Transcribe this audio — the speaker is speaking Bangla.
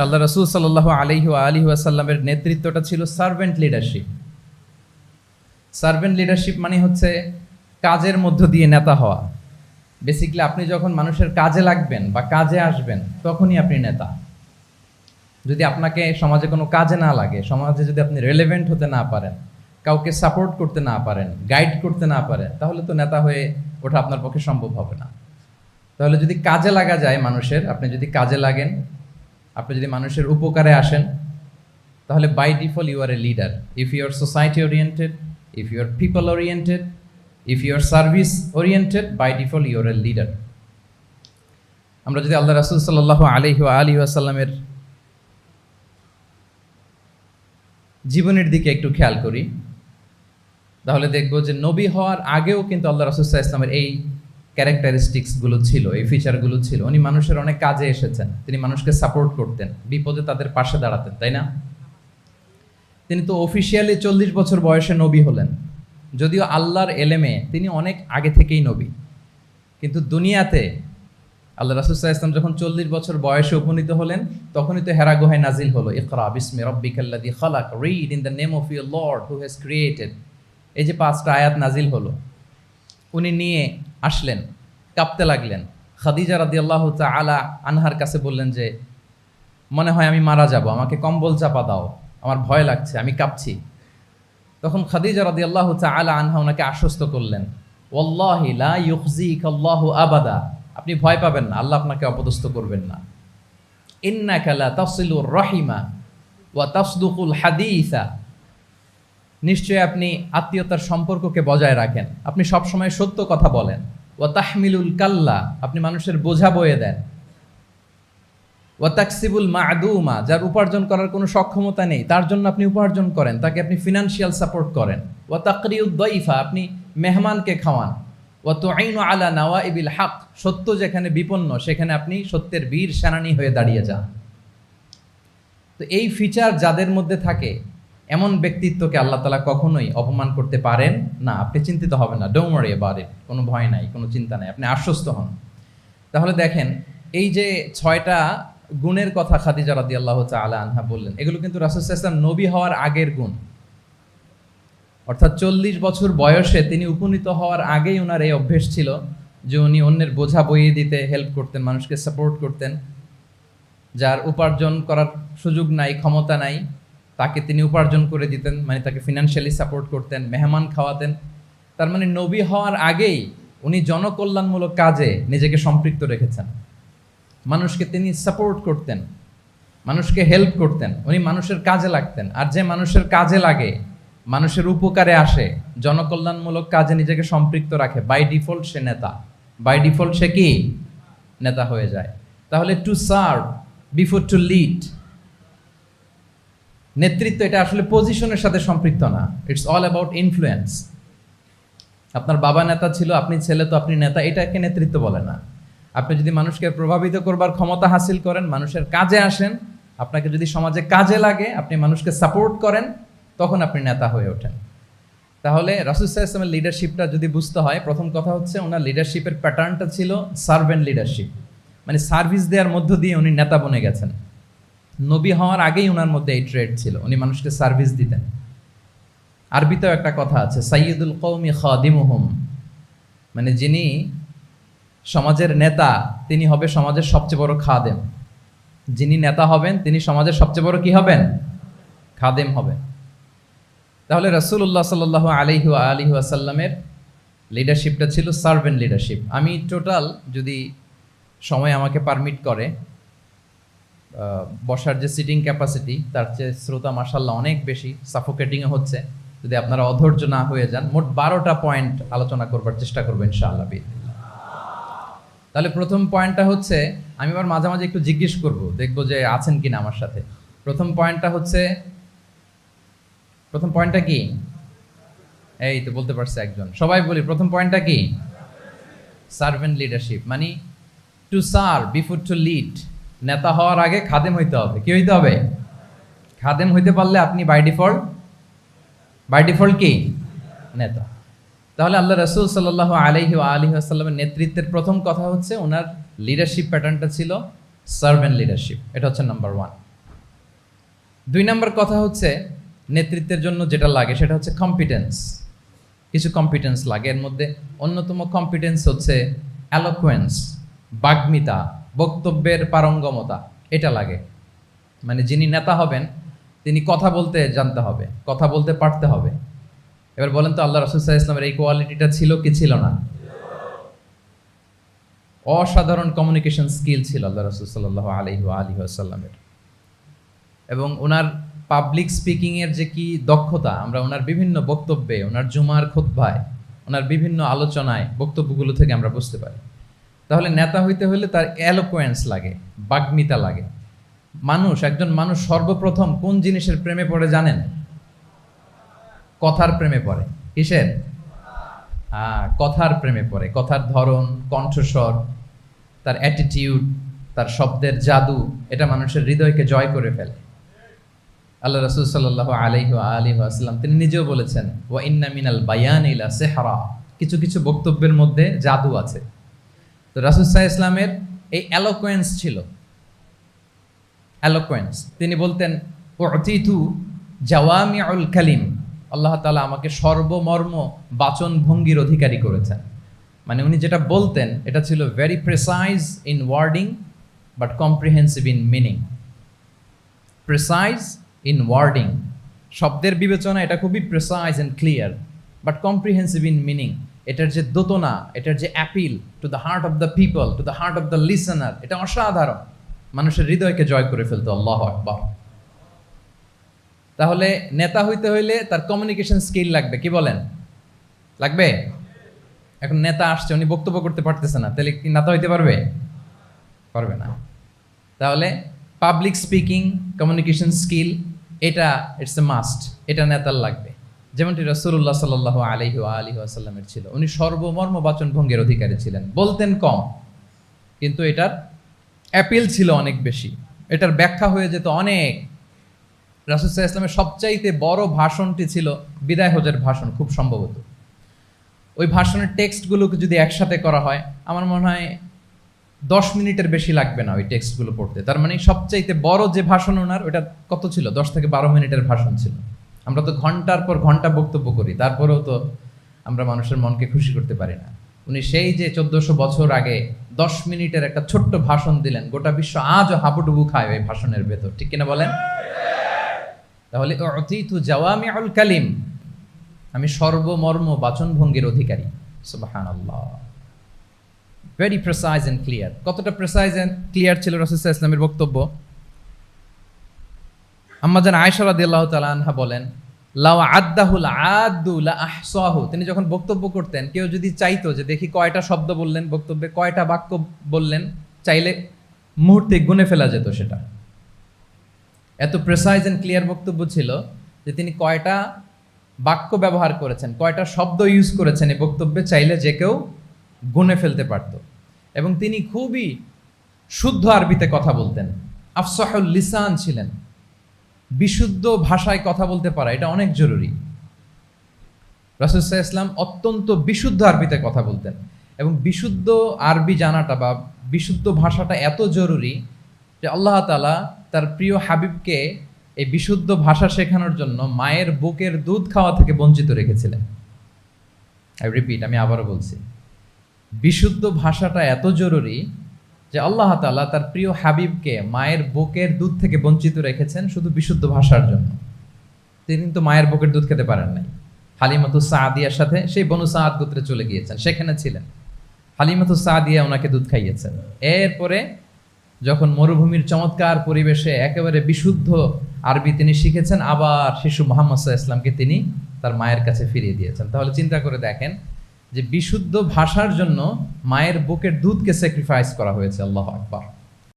আল্লাহ রাসূল সাল্লাল্লাহু আলাইহি ওয়া আলিহি ওয়াসাল্লামের নেতৃত্বটা ছিল সার্ভেন্ট লিডারশিপ। সার্ভেন্ট লিডারশিপ মানে হচ্ছে কাজের মধ্য দিয়ে নেতা হওয়া। বেসিক্যালি আপনি যখন মানুষের কাজে লাগবেন বা কাজে আসবেন তখনই আপনি নেতা। যদি আপনাকে সমাজে কোনো কাজে না লাগে, সমাজে যদি আপনি রেলেভেন্ট হতে না পারেন, কাউকে সাপোর্ট করতে না পারেন, গাইড করতে না পারেন, তাহলে তো নেতা হয়ে ওঠা আপনার পক্ষে সম্ভব হবে না। তাহলে যদি কাজে লাগা যায় মানুষের, আপনি যদি কাজে লাগেন, আপনি যদি মানুষের উপকারে আসেন, তাহলে by default you are a leader. If you are society oriented, if you are people oriented, if you are service oriented, by default you are a leader. আমরা যদি আল্লাহ রাসূল সাল্লাল্লাহু আলাইহি ওয়া আলিহি ওয়াসাল্লামের জীবনের দিকে একটু খেয়াল করি, তাহলে দেখব যে নবী হওয়ার আগেও কিন্তু আল্লাহ রাসূল সাল্লাল্লাহু আলাইহি ওয়াসাল্লামের এই ক্যারেক্টারিস্টিক্সগুলো ছিল, এই ফিচারগুলো ছিল। উনি মানুষের অনেক কাজে এসেছেন, তিনি মানুষকে সাপোর্ট করতেন, বিপদে তাদের পাশে দাঁড়াতেন, তাই না? তিনি তো অফিসিয়ালি 40 বছর বয়সে নবী হলেন, যদিও আল্লাহর এলেমে তিনি অনেক আগে থেকেই নবী। কিন্তু দুনিয়াতে আল্লাহ রাসূল সাল্লাল্লাহু আলাইহি ওয়াসাল্লাম যখন 40 বছর বয়সে উপনীত হলেন, তখনই তো হেরা গুহায় নাজিল হলো, ইকরা বিসমি রাব্বিকাল্লাযী খালাক, read in the name of your lord who has created. এই যে 5টা আয়াত নাজিল হলো, উনি নিয়ে আসলেন, কাঁপতে লাগলেন। খাদিজা রাদিয়াল্লাহু তাআলা আনহার কাছে বললেন যে, মনে হয় আমি মারা যাব, আমাকে কম্বল চাপা দাও, আমার ভয় লাগছে, আমি কাঁপছি। তখন খাদিজা রাদিয়াল্লাহু তাআলা আনহা ওনাকে আশ্বস্ত করলেন, ওয়াল্লাহি লা ইউখজিকাল্লাহু আবাদা, আপনি ভয় পাবেন না, আল্লাহ আপনাকে অপদস্থ করবেন না। ইন্নাকা লা তাসিলুর রাহিমা ওয়া তাসদুকুল হাদিসা, নিশ্চয়ই আপনি আত্মীয়তার সম্পর্ককে বজায় রাখেন, আপনি সবসময় সত্য কথা বলেন। ওয়া তাহমিলুল কাল্লা, আপনি মানুষের বোঝা বয়ে দেন। ওয়া তাকসিবুল মা'দুমা, যার উপার্জন করার কোনো সক্ষমতা নেই তার জন্য আপনি উপার্জন করেন, তাকে আপনি ফিনান্সিয়াল সাপোর্ট করেন। ওয়া তাকরিউদ দাইফা, আপনি মেহমানকে খাওয়ান। ওয়া তুঈনু আলা নাওয়াইবিল হক, সত্য যেখানে বিপন্ন সেখানে আপনি সত্যের বীর সেনানী হয়ে দাঁড়িয়ে যান। তো এই ফিচার যাদের মধ্যে থাকে, এমন ব্যক্তিত্বকে আল্লাহ তাআলা কখনোই অপমান করতে পারেন না। আপনি চিন্তিত হবেন না, ডোন্ট ওয়ারি অ্যাবাউট ইট, কোনো ভয় নাই, কোনো চিন্তা নাই, আপনি আশ্বস্ত হন। তাহলে দেখেন, এই যে 6টা গুণের কথা খাদিজা রাদিয়াল্লাহু তাআলা আনহা বললেন, এগুলো কিন্তু রাসূল সাল্লাল্লাহু আলাইহি ওয়াসাল্লাম নবী হওয়ার আগের গুণ। অর্থাৎ 40 বছর বয়সে তিনি উপনীত হওয়ার আগেই ওনার এই অভ্যেস ছিল যে উনি অন্যের বোঝা বইয়ে দিতে হেল্প করতেন, মানুষকে সাপোর্ট করতেন। যার উপার্জন করার সুযোগ নাই, ক্ষমতা নাই, তাকে তিনি উপার্জন করে দিতেন, মানে তাকে ফিনান্সিয়ালি সাপোর্ট করতেন, মেহমান খাওয়াতেন। তার মানে নবী হওয়ার আগেই উনি জনকল্যাণমূলক কাজে নিজেকে সম্পৃক্ত রেখেছেন। মানুষকে তিনি সাপোর্ট করতেন, মানুষকে হেল্প করতেন, উনি মানুষের কাজে লাগতেন। আর যে মানুষের কাজে লাগে, মানুষের উপকারে আসে, জনকল্যাণমূলক কাজে নিজেকে সম্পৃক্ত রাখে, বাই ডিফল্ট সে নেতা, বাই ডিফল্ট সে কি নেতা হয়ে যায়। তাহলে to serve before to lead, নেতৃত্ব এটা আসলে পজিশনের সাথে সম্পৃক্ত না, ইটস অল অ্যাবাউট ইনফ্লুয়েন্স। আপনার বাবা নেতা ছিল, আপনি ছেলে, তো আপনি নেতা, এটাকে নেতৃত্ব বলে না। আপনি যদি মানুষকে প্রভাবিত করবার ক্ষমতা হাসিল করেন, মানুষের কাজে আসেন, আপনাকে যদি সমাজে কাজে লাগে, আপনি মানুষকে সাপোর্ট করেন, তখন আপনি নেতা হয়ে ওঠেন। তাহলে রাসূল সাল্লাল্লাহু আলাইহি ওয়াসাল্লামের লিডারশিপটা যদি বুঝতে হয়, প্রথম কথা হচ্ছে ওনার লিডারশিপের প্যাটার্নটা ছিল সার্ভেন্ট লিডারশিপ, মানে সার্ভিস দেওয়ার মধ্য দিয়ে উনি নেতা বনে গেছেন। নবী হওয়ার আগেই ওনার মধ্যে এই ট্রেড ছিল, উনি মানুষকে সার্ভিস দিতেন। আরবিতেও একটা কথা আছে, সাইয়্যিদুল কওমি খাদিমুহুম, মানে যিনি সমাজের নেতা তিনি হবে সমাজের সবচেয়ে বড় খাদেম। যিনি নেতা হবেন তিনি সমাজের সবচেয়ে বড় কি হবেন? খাদেম হবেন। তাহলে রাসূলুল্লাহ সাল্লাল্লাহু আলাইহি ওয়া আলিহি ওয়াসাল্লামের লিডারশিপটা ছিল সার্ভেন্ট লিডারশিপ। আমি টোটাল, যদি সময় আমাকে পারমিট করে, বসার যে সিটিং ক্যাপাসিটি তার চেয়ে শ্রোতা মাশাআল্লাহ অনেক বেশি, সাফোকেটিংও হচ্ছে। যদি আপনারা অধৈর্য না হয়ে যান, মোট 12টা পয়েন্ট আলোচনা করবার চেষ্টা করবো ইনশাআল্লাহ। তাহলে প্রথম পয়েন্টটা হচ্ছে, আমি আবার মাঝে মাঝে একটু জিজ্ঞেস করব, দেখবো যে আছেন কিনা আমার সাথে। প্রথম পয়েন্টটা হচ্ছে, প্রথম পয়েন্টটা কি? এই তো বলতে পারছে একজন, সবাই বলি প্রথম পয়েন্টটা কি? সার্ভেন্ট লিডারশিপ, মানে to serve before to lead. নেতা হওয়ার আগে খাদেম হইতে হবে। কি হইতে হবে? খাদেম হইতে পারলে আপনি বাই ডিফল্ট কি নেতা। তাহলে আল্লাহ রাসূল সাল্লাল্লাহু আলাইহি ওয়া আলিহি ওয়াসাল্লামের নেতৃত্বের প্রথম কথা হচ্ছে ওনার লিডারশিপ প্যাটার্নটা ছিল সার্ভেন্ট লিডারশিপ। এটা হচ্ছে নাম্বার 1। দুই নম্বর কথা হচ্ছে নেতৃত্বের জন্য যেটা লাগে সেটা হচ্ছে কম্পিটেন্স। কিছু কম্পিটেন্স লাগে, এর মধ্যে অন্যতম কম্পিটেন্স হচ্ছে অ্যালোকুয়েন্স, বাগ্মিতা, বক্তব্যের পারঙ্গমতা, এটা লাগে। মানে যিনি নেতা হবেন তিনি কথা বলতে জানতে হবে, কথা বলতে পারতে হবে। এবার বলেন তো আল্লাহ রাসূল সাল্লাল্লাহু আলাইহি ওয়াসাল্লামের এই কোয়ালিটিটা ছিল কি ছিল না? অসাধারণ কমিউনিকেশন স্কিল ছিল আল্লাহ রাসূল সাল্লাল্লাহু আলাইহি ওয়াসাল্লামের। এবং ওনার পাবলিক স্পিকিংয়ের যে কি দক্ষতা, আমরা ওনার বিভিন্ন বক্তব্যে, ওনার জুমার খুতবায়, ওনার বিভিন্ন আলোচনায়, বক্তব্যগুলো থেকে আমরা বুঝতে পারি। তাহলে নেতা হইতে হলে তার এলোকোয়েন্স লাগে, বাগ্মিতা লাগে। একজন মানুষ সর্বপ্রথম কোন জিনিসের প্রেমে পড়ে জানেন? কথার প্রেমে পড়ে। কিসের? কথার প্রেমে পড়ে। কথার ধরন, কণ্ঠস্বর, তার অ্যাটিটিউড, তার শব্দের জাদু, এটা মানুষের হৃদয়কে জয় করে ফেলে। আল্লাহ রাসূল সাল্লাল্লাহু আলাইহি ওয়াসাল্লাম তিনি নিজেও বলেছেন, ওয়া ইন্না মিনাল বায়ানি লা সিহরা, কিছু কিছু বক্তব্যের মধ্যে জাদু আছে। তো রাসূল সাল্লাল্লাহু আলাইহি ওয়াসাল্লামের এই এলোকোয়েন্স ছিল, এলোকোয়েন্স। তিনি বলতেন, উতিতু জাওয়ামিউল কালিম, আল্লাহ তাআলা আমাকে সর্বমর্ম বাচন ভঙ্গির অধিকারী করেছেন। মানে উনি যেটা বলতেন এটা ছিল very precise in wording but comprehensive in meaning. Precise in wording, শব্দের বিবেচনা এটা খুবই precise and clear, but comprehensive in meaning, এটার যে দোতনা, এটার যে appeal to the heart of the people, to the heart of the listener, এটা অসাধারণ, মানুষের হৃদয়কে জয় করে ফেলতো। আল্লাহু আকবার। তাহলে নেতা হইতে হইলে তার কমিউনিকেশন স্কিল লাগবে, কি বলেন? লাগবে? এখন নেতা আসছে, উনি বক্তব্য করতে পারতেছে না, তাহলে কি নেতা হইতে পারবে? পারবে না। তাহলে পাবলিক স্পিকিং, কমিউনিকেশন স্কিল, এটা ইটস এ মাস্ট, এটা নেতার লাগবে। যেমনটি রাসূলুল্লাহ সাল্লাল্লাহু আলাইহি ওয়াসাল্লামের ছিল। উনি সর্বমর্ম বাচন ভঙ্গির অধিকারী ছিলেন, বলতেন কম কিন্তু এটার অ্যাপিল ছিল অনেক বেশি, এটার ব্যাখ্যা হয়ে যেত অনেক। রাসূল সাল্লাল্লাহু আলাইহি ওয়াসাল্লামের সবচাইতে বড় ভাষণটি ছিল বিদায় হজের ভাষণ, খুব সম্ভবত। ওই ভাষণের টেক্সটগুলোকে যদি একসাথে করা হয়, আমার মনে হয় 10 মিনিটের বেশি লাগবে না ওই টেক্সটগুলো পড়তে। তার মানে সবচাইতে বড় যে ভাষণ ওনার, ওটা কত ছিল? 10 থেকে 12 মিনিটের ভাষণ ছিল। আমরা তো ঘন্টার পর ঘন্টা বক্তব্য করি, তারপরেও তো আমরা মানুষের মনকে খুশি করতে পারি না। উনি সেই যে 1400 বছর আগে 10 মিনিটের একটা ছোট্ট ভাষণ দিলেন, গোটা বিশ্ব আজও হাবুডুবু খায় ওই ভাষণের ভেতর, ঠিক কিনা বলেন? তাহলে উতিতু জাওয়ামিউল কালিম, আমি সর্বমর্ম বাচন ভঙ্গির অধিকারী। সুবহানাল্লাহ। Very precise and clear. কতটা প্রেসাইজ এন্ড ক্লিয়ার ছিল রাসূল সাল্লাল্লাহু আলাইহি ওয়াসাল্লামের বক্তব্য? আম্মাজান আয়েশা রাদিয়াল্লাহু তাআলা আনহা বলেন, লাউ আদ্দাহুল আদু লা আহসাহু, তিনি যখন বক্তব্য করতেন, কেউ যদি চাইতো যে দেখি কয়টা শব্দ বললেন বক্তব্যে, কয়টা বাক্য বললেন, চাইলে মুহূর্তে গুনে ফেলা যেত সেটা। এত প্রেসাইজ এন্ড ক্লিয়ার বক্তব্য ছিল যে তিনি কয়টা বাক্য ব্যবহার করেছেন, কয়টা শব্দ ইউজ করেছেন এই বক্তব্যে, চাইলে যে কেউ গুনে ফেলতে পারত। এবং তিনি খুবই শুদ্ধ আরবিতে কথা বলতেন, আফসাহুল লিসান ছিলেন। বিশুদ্ধ ভাষায় কথা বলতে পারা এটা অনেক জরুরি। রাসূল সাল্লাল্লাহু আলাইহি ওয়াসাল্লাম অত্যন্ত বিশুদ্ধ আরবিতে কথা বলতেন, এবং বিশুদ্ধ আরবি জানাটা বা বিশুদ্ধ ভাষাটা এত জরুরি যে আল্লাহ তাআলা তার প্রিয় হাবিবকে এই বিশুদ্ধ ভাষা শেখানোর জন্য মায়ের বুকের দুধ খাওয়া থেকে বঞ্চিত রেখেছিলেন। আই রিপিট, আমি আবারও বলছি, বিশুদ্ধ ভাষাটা এত জরুরি যে আল্লাহ তাআলা তার প্রিয় হাবিবকে মায়ের বুকের দুধ থেকে বঞ্চিত রেখেছেন শুধু বিশুদ্ধ ভাষার জন্য। তিনি কিন্তু মায়ের বুকের দুধ খেতে পারেন নাই। হালিমাতুস সাদিয়ার সাথে সেই বনু সাদ গোত্রে চলে গিয়েছেন, সেখানে ছিলেন। হালিমাতুস সাদিয়া ওনাকে দুধ খাইয়েছেন। এরপরে যখন মরুভূমির চমৎকার পরিবেশে একেবারে বিশুদ্ধ আরবি তিনি শিখেছেন, আবার শিশু মুহাম্মদ সাল্লাল্লাহু আলাইহি ওয়াসাল্লামকে তিনি তার মায়ের কাছে ফিরিয়ে দিয়েছেন। তাহলে চিন্তা করে দেখেন যে বিশুদ্ধ ভাষার জন্য মায়ের বুকের দুধকে স্যাক্রিফাইস করা হয়েছে। আল্লাহু আকবার।